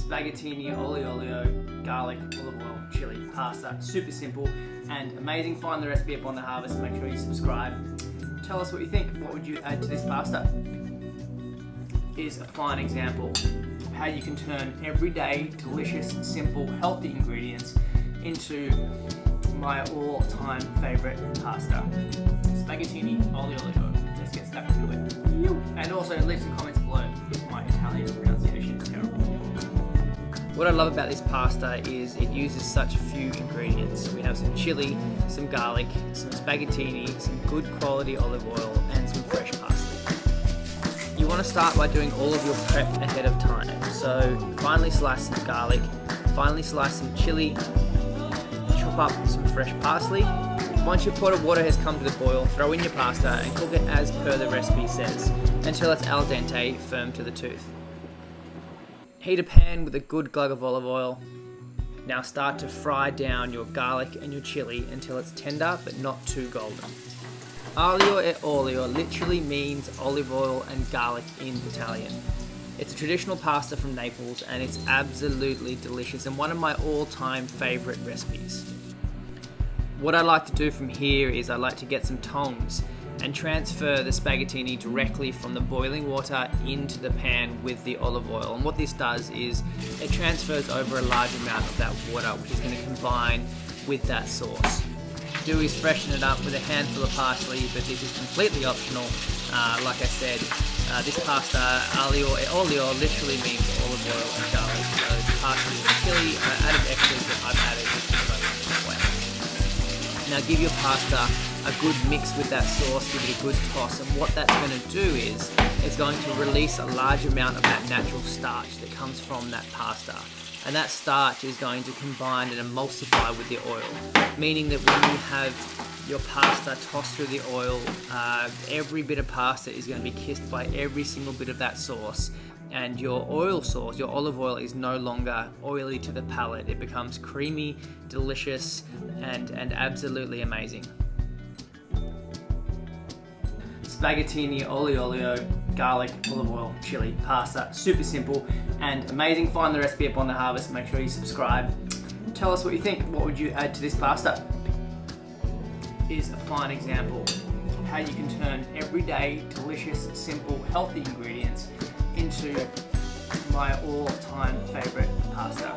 Spaghetti Aglio, garlic, olive oil, chili, pasta. Super simple and amazing. Find the recipe up on the Harvest. Make sure you subscribe. Tell us what you think. What would you add to this pasta? Is a fine example of how you can turn everyday, delicious, simple, healthy ingredients into my all-time favorite pasta. Spaghetti Aglio. Let's get stuck to it. And also leave some comments below if my Italian pronunciation is terrible. What I love about this pasta is it uses such few ingredients. We have some chili, some garlic, some spaghetti, some good quality olive oil, and some fresh parsley. You want to start by doing all of your prep ahead of time. So finely slice some garlic, finely slice some chili, chop up some fresh parsley. Once your pot of water has come to the boil, throw in your pasta and cook it as per the recipe says, until it's al dente, firm to the tooth. Heat a pan with a good glug of olive oil. Now start to fry down your garlic and your chili until it's tender but not too golden. Olio-e-Olio literally means olive oil and garlic in Italian. It's a traditional pasta from Naples and it's absolutely delicious and one of my all-time favourite recipes. What I like to do from here is I like to get some tongs and transfer the spaghetti directly from the boiling water into the pan with the olive oil. And what this does is it transfers over a large amount of that water, which is going to combine with that sauce. Do is freshen it up with a handful of parsley, but this is completely optional. Like I said, this pasta, Olio-e-Olio, literally means olive oil and garlic. So the parsley and chili are added extras that I've added as well. Now give your pasta a good mix with that sauce, give it a good toss, and what that's going to do is it's going to release a large amount of that natural starch that comes from that pasta. And that starch is going to combine and emulsify with the oil, meaning that when you have your pasta tossed through the oil, every bit of pasta is going to be kissed by every single bit of that sauce, and your oil sauce, your olive oil, is no longer oily to the palate. It becomes creamy, delicious, and absolutely amazing. Spaghetti Aglio, garlic, olive oil, chili, pasta. Super simple and amazing. Find the recipe up on the Harvest. Make sure you subscribe. Tell us what you think. What would you add to this pasta? Is a fine example of how you can turn everyday, delicious, simple, healthy ingredients into my all-time favorite pasta.